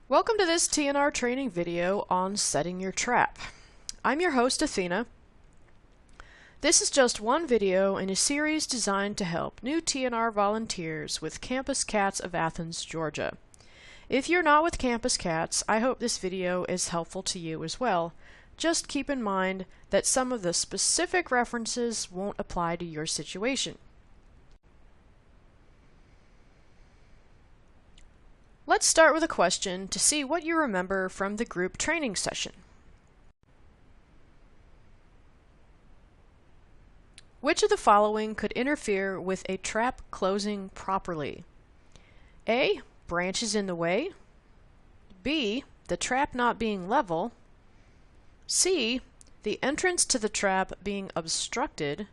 Welcome to this TNR training video on setting your trap. I'm your host Athena. This is just one video in a series designed to help new TNR volunteers with Campus Cats of Athens, Georgia. If you're not with Campus Cats, I hope this video is helpful to you as well. Just keep in mind that some of the specific references won't apply to your situation. Let's start with a question to see what you remember from the group training session. Which of the following could interfere with a trap closing properly? A. Branches in the way. B. The trap not being level. C. The entrance to the trap being obstructed.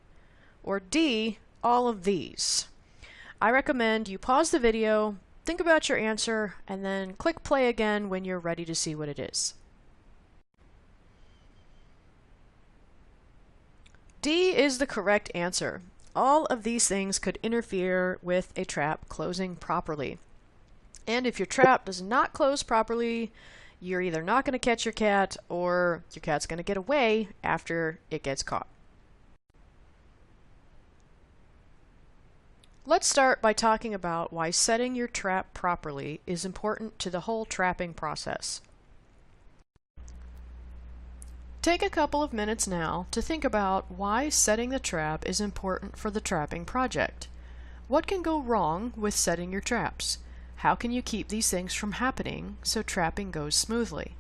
Or D. All of these. I recommend you pause the video, think about your answer, and then click play again when you're ready to see what it is. D is the correct answer. All of these things could interfere with a trap closing properly. And if your trap does not close properly, you're either not going to catch your cat or your cat's going to get away after it gets caught. Let's start by talking about why setting your trap properly is important to the whole trapping process. Take a couple of minutes now to think about why setting the trap is important for the trapping project. What can go wrong with setting your traps? How can you keep these things from happening so trapping goes smoothly?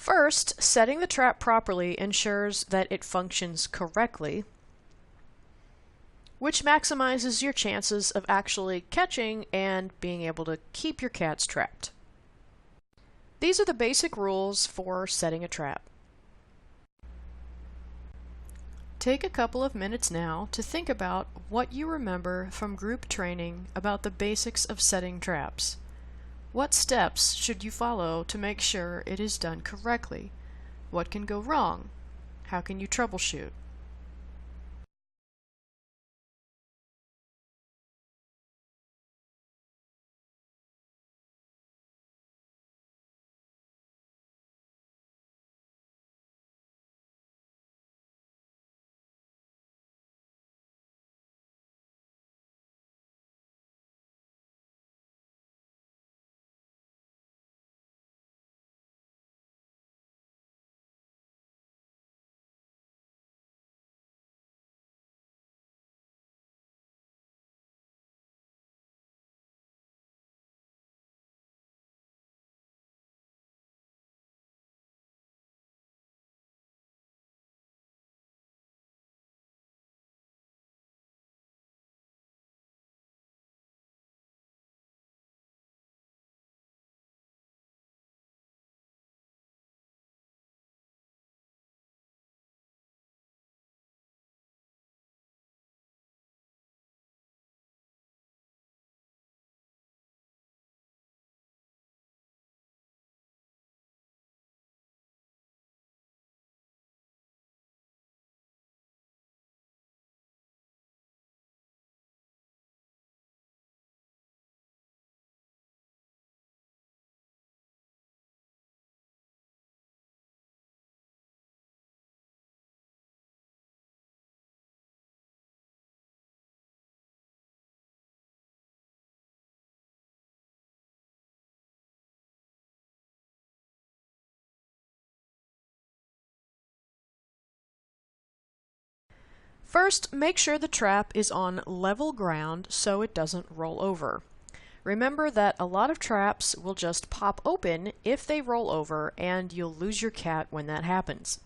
First, setting the trap properly ensures that it functions correctly, which maximizes your chances of actually catching and being able to keep your cats trapped. These are the basic rules for setting a trap. Take a couple of minutes now to think about what you remember from group training about the basics of setting traps. What steps should you follow to make sure it is done correctly? What can go wrong? How can you troubleshoot? First, make sure the trap is on level ground so it doesn't roll over. Remember that a lot of traps will just pop open if they roll over, and you'll lose your cat when that happens.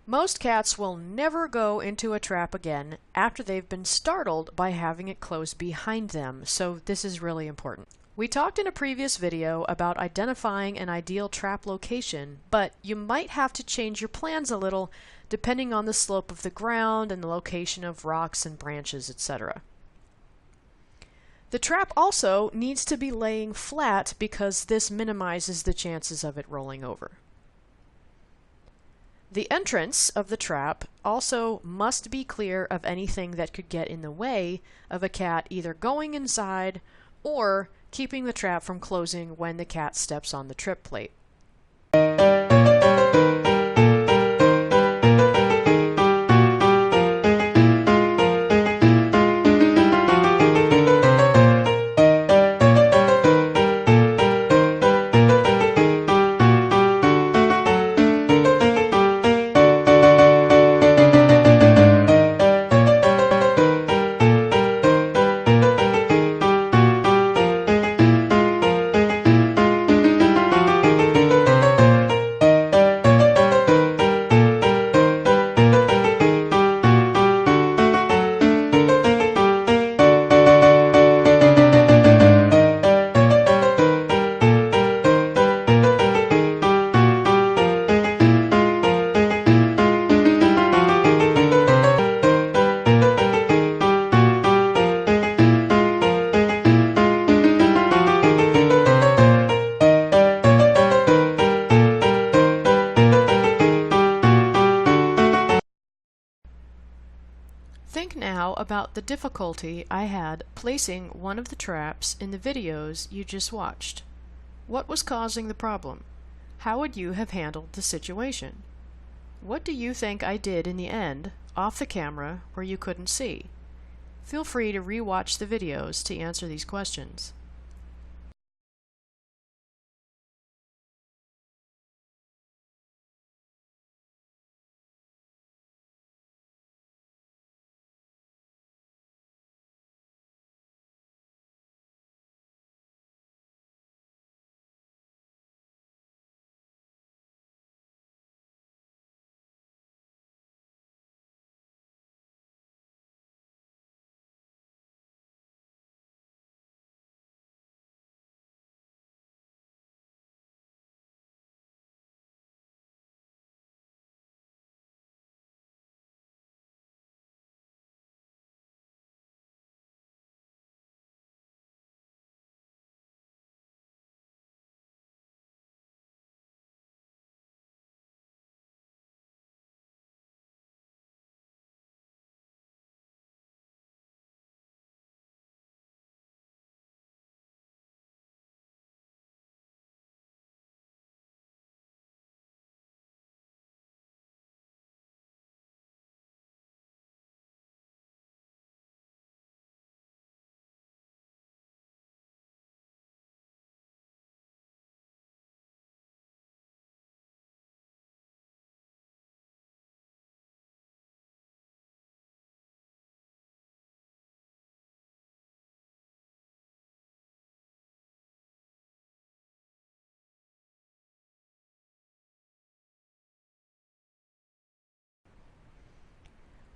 Most cats will never go into a trap again after they've been startled by having it close behind them, so this is really important. We talked in a previous video about identifying an ideal trap location, but you might have to change your plans a little depending on the slope of the ground and the location of rocks and branches, etc. The trap also needs to be laying flat because this minimizes the chances of it rolling over. The entrance of the trap also must be clear of anything that could get in the way of a cat either going inside or keeping the trap from closing when the cat steps on the trip plate. Think now about the difficulty I had placing one of the traps in the videos you just watched. What was causing the problem? How would you have handled the situation? What do you think I did in the end, off the camera, where you couldn't see? Feel free to re-watch the videos to answer these questions.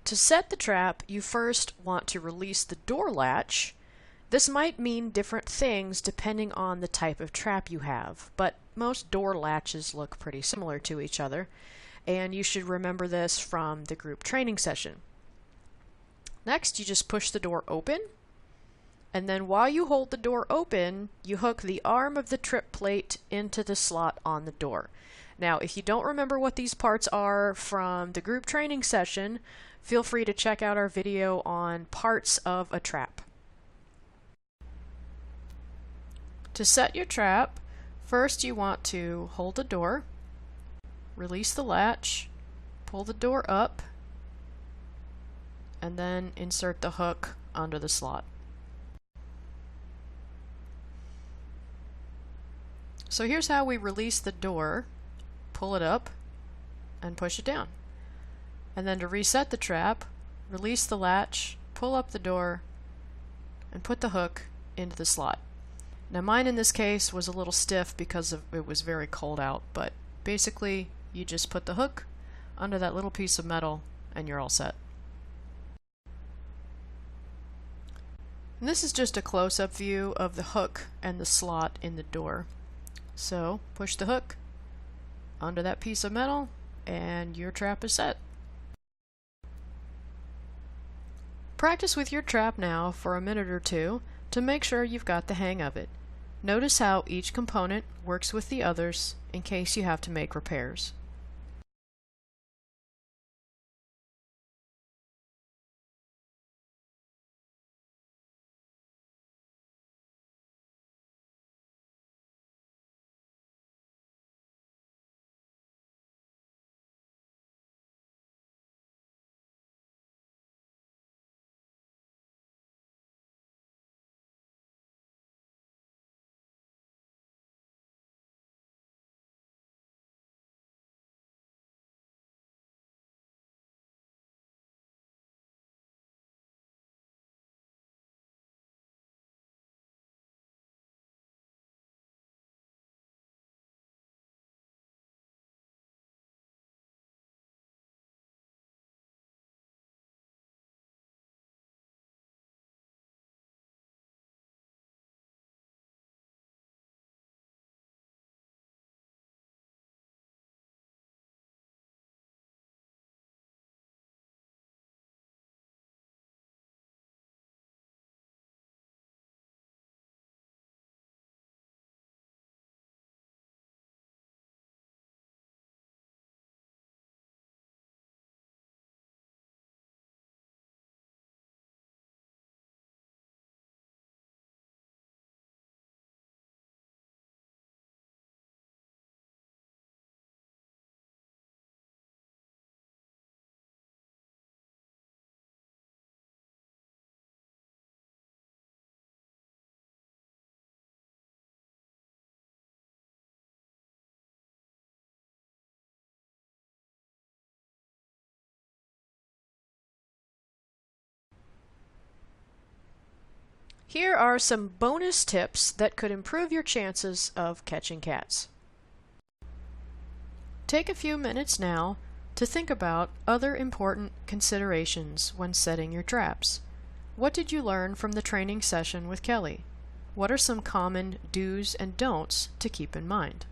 To set the trap, you first want to release the door latch. This might mean different things depending on the type of trap you have, but most door latches look pretty similar to each other, and you should remember this from the group training session. Next, you just push the door open, and then while you hold the door open, you hook the arm of the trip plate into the slot on the door. Now, if you don't remember what these parts are from the group training session, feel free to check out our video on parts of a trap. To set your trap, first you want to hold the door, release the latch, pull the door up, and then insert the hook under the slot. So here's how we release the door. Pull it up and push it down. And then to reset the trap, release the latch, pull up the door, and put the hook into the slot. Now mine in this case was a little stiff because it was very cold out, but basically you just put the hook under that little piece of metal and you're all set. And this is just a close-up view of the hook and the slot in the door. So push the hook under that piece of metal and your trap is set. Practice with your trap now for a minute or two to make sure you've got the hang of it. Notice how each component works with the others in case you have to make repairs. Here are some bonus tips that could improve your chances of catching cats. Take a few minutes now to think about other important considerations when setting your traps. What did you learn from the training session with Kelly? What are some common do's and don'ts to keep in mind?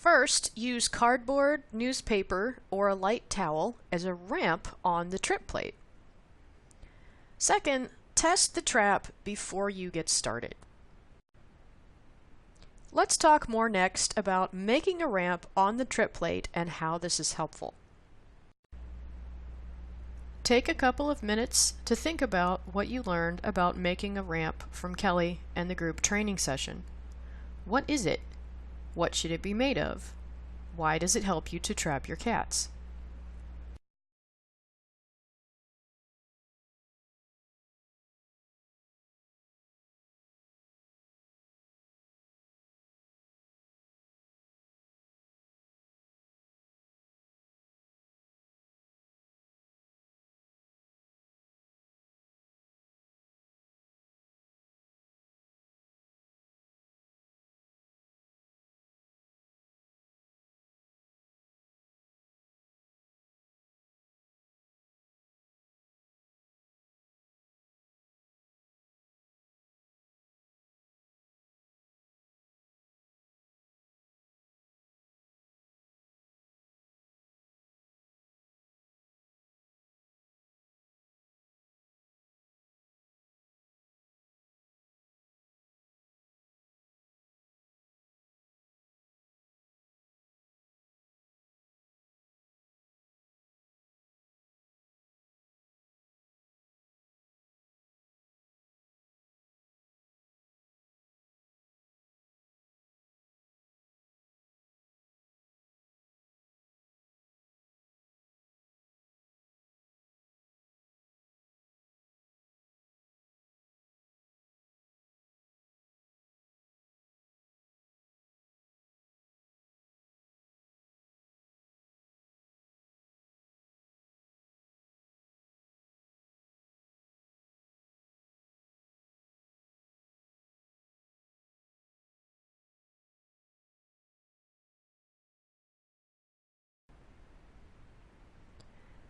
First, use cardboard, newspaper, or a light towel as a ramp on the trip plate. Second, test the trap before you get started. Let's talk more next about making a ramp on the trip plate and how this is helpful. Take a couple of minutes to think about what you learned about making a ramp from Kelly and the group training session. What is it? What should it be made of? Why does it help you to trap your cats?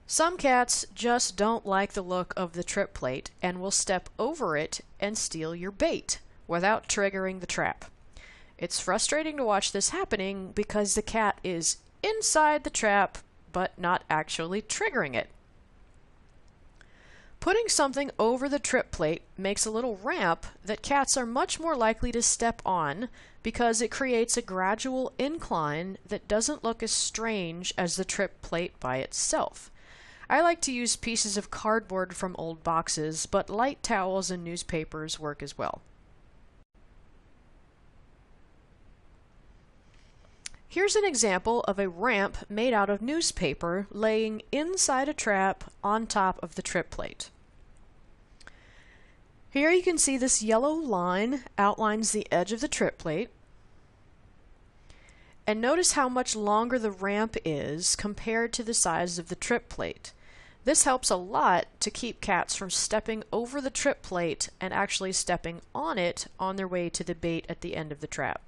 Some cats just don't like the look of the trip plate and will step over it and steal your bait without triggering the trap. It's frustrating to watch this happening because the cat is inside the trap but not actually triggering it. Putting something over the trip plate makes a little ramp that cats are much more likely to step on because it creates a gradual incline that doesn't look as strange as the trip plate by itself. I like to use pieces of cardboard from old boxes, but light towels and newspapers work as well. Here's an example of a ramp made out of newspaper laying inside a trap on top of the trip plate. Here you can see this yellow line outlines the edge of the trip plate. And notice how much longer the ramp is compared to the size of the trip plate. This helps a lot to keep cats from stepping over the trip plate and actually stepping on it on their way to the bait at the end of the trap.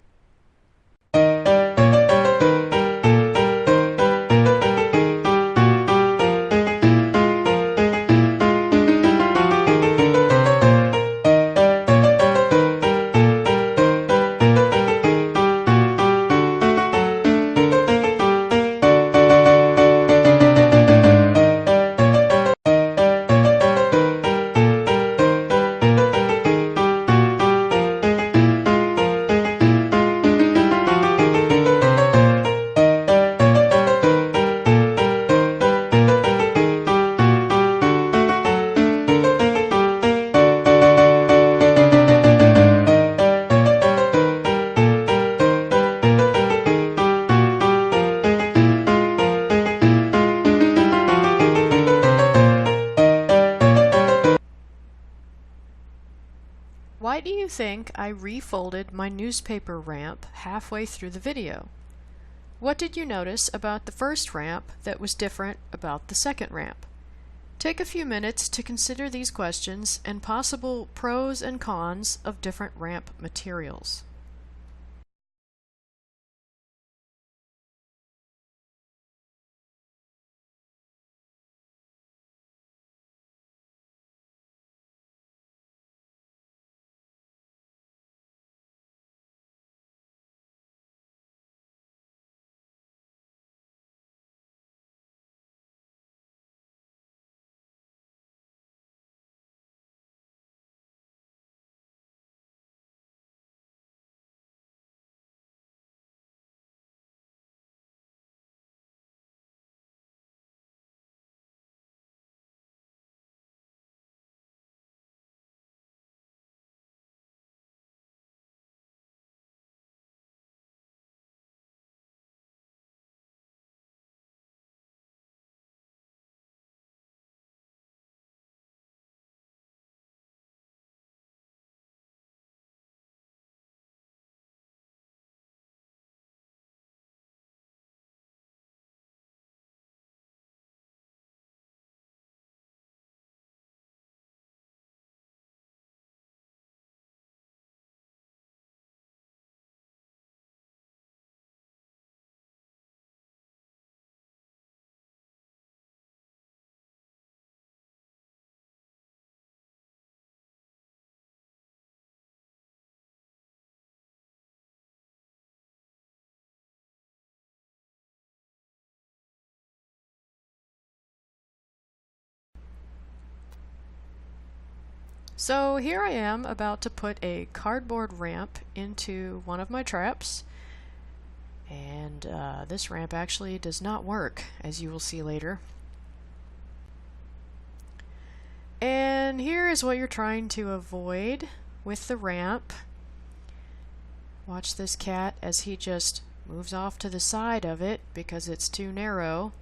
Why do you think I refolded my newspaper ramp halfway through the video? What did you notice about the first ramp that was different about the second ramp? Take a few minutes to consider these questions and possible pros and cons of different ramp materials. So here I am about to put a cardboard ramp into one of my traps, and this ramp actually does not work, as you will see later. And here is what you're trying to avoid with the ramp. Watch this cat as he just moves off to the side of it because it's too narrow,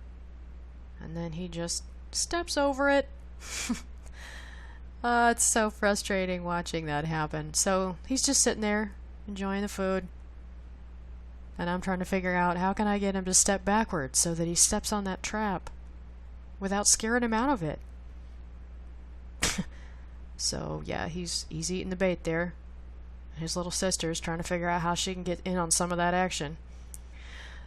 and then he just steps over it. It's so frustrating watching that happen. So he's just sitting there enjoying the food, and I'm trying to figure out how can I get him to step backwards so that he steps on that trap without scaring him out of it. So yeah, he's eating the bait there. His little sister's trying to figure out how she can get in on some of that action.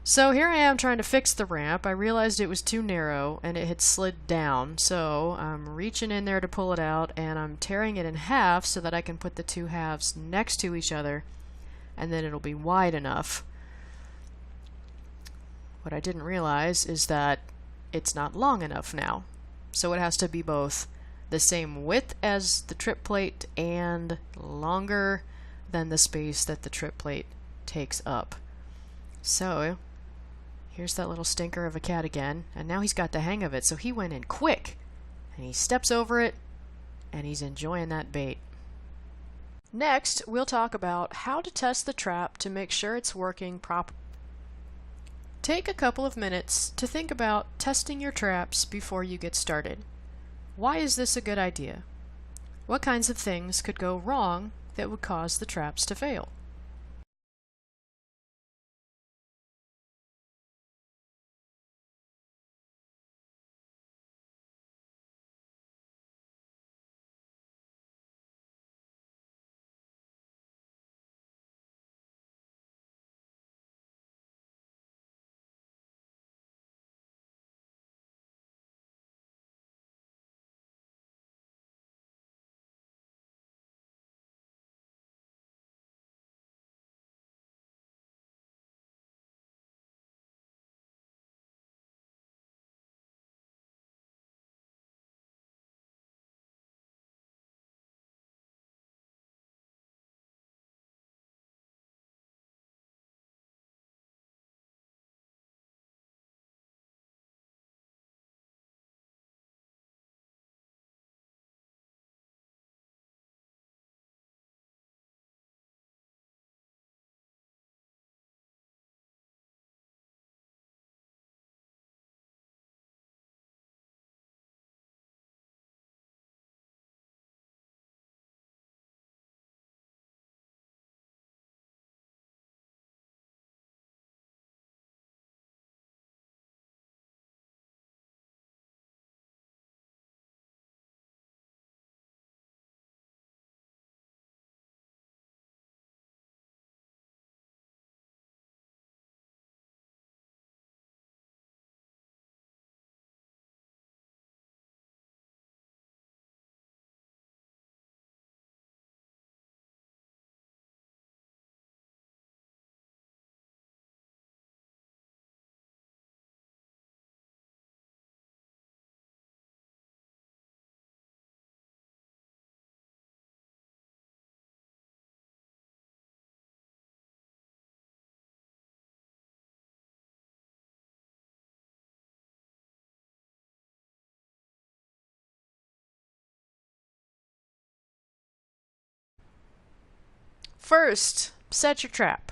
So here I am trying to fix the ramp. I realized it was too narrow and it had slid down, so I'm reaching in there to pull it out, and I'm tearing it in half so that I can put the two halves next to each other, and then it'll be wide enough. What I didn't realize is that it's not long enough now, so it has to be both the same width as the trip plate and longer than the space that the trip plate takes up. So here's that little stinker of a cat again, and now he's got the hang of it, so he went in quick, and he steps over it, and he's enjoying that bait. Next, we'll talk about how to test the trap to make sure it's working properly. Take a couple of minutes to think about testing your traps before you get started. Why is this a good idea? What kinds of things could go wrong that would cause the traps to fail? First, set your trap.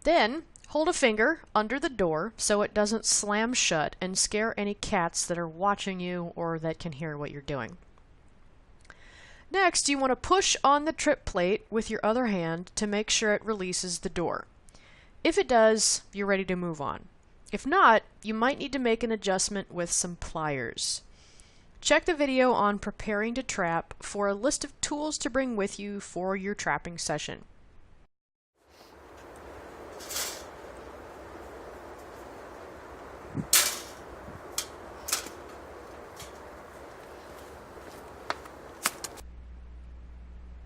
Then, hold a finger under the door so it doesn't slam shut and scare any cats that are watching you or that can hear what you're doing. Next, you want to push on the trip plate with your other hand to make sure it releases the door. If it does, you're ready to move on. If not, you might need to make an adjustment with some pliers. Check the video on preparing to trap for a list of tools to bring with you for your trapping session.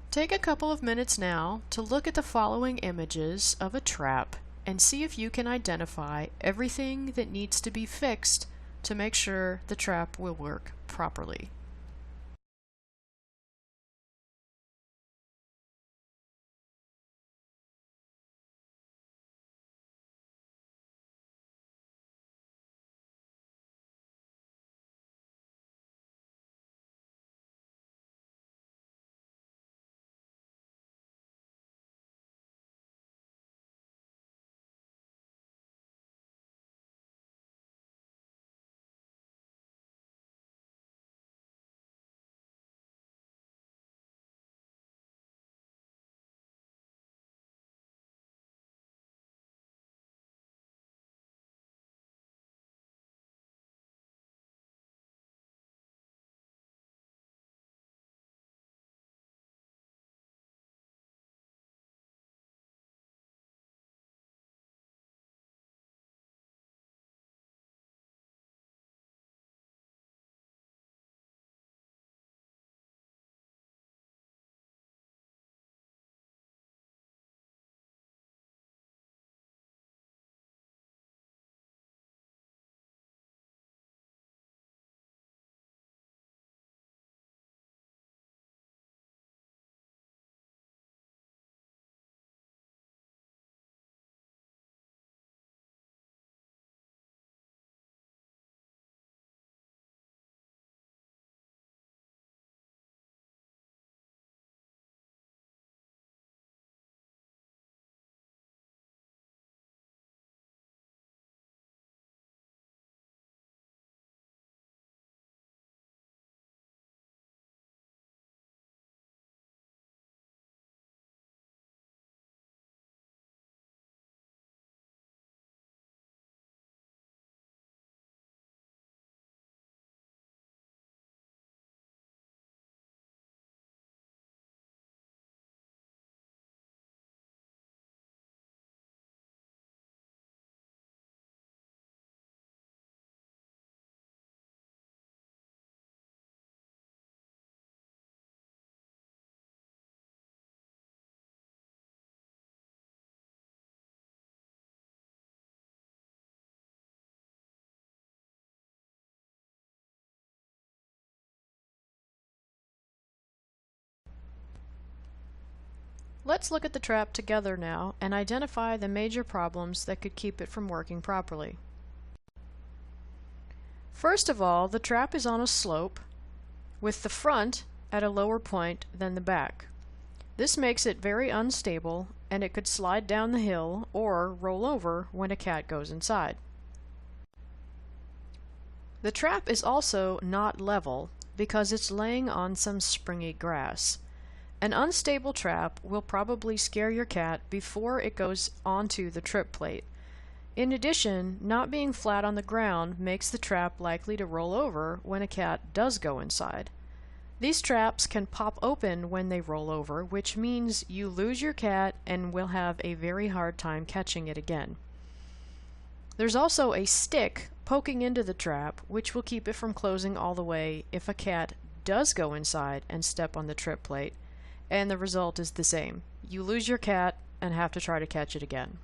Take a couple of minutes now to look at the following images of a trap and see if you can identify everything that needs to be fixed to make sure the trap will work properly. Let's look at the trap together now and identify the major problems that could keep it from working properly. First of all, the trap is on a slope with the front at a lower point than the back. This makes it very unstable, and it could slide down the hill or roll over when a cat goes inside. The trap is also not level because it's laying on some springy grass. An unstable trap will probably scare your cat before it goes onto the trip plate. In addition, not being flat on the ground makes the trap likely to roll over when a cat does go inside. These traps can pop open when they roll over, which means you lose your cat and will have a very hard time catching it again. There's also a stick poking into the trap, which will keep it from closing all the way if a cat does go inside and step on the trip plate, and the result is the same. You lose your cat and have to try to catch it again.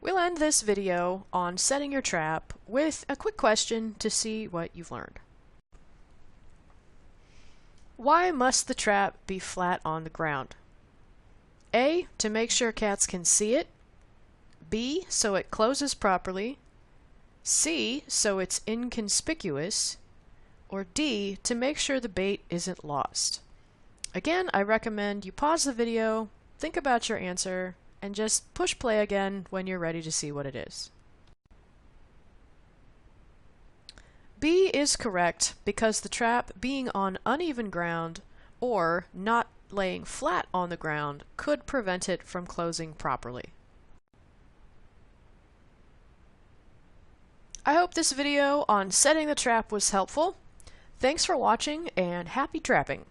We'll end this video on setting your trap with a quick question to see what you've learned. Why must the trap be flat on the ground? A, to make sure cats can see it. B, so it closes properly. C, so it's inconspicuous. Or D, to make sure the bait isn't lost. Again, I recommend you pause the video, think about your answer, and just push play again when you're ready to see what it is. B is correct because the trap being on uneven ground or not laying flat on the ground could prevent it from closing properly. I hope this video on setting the trap was helpful. Thanks for watching and happy trapping!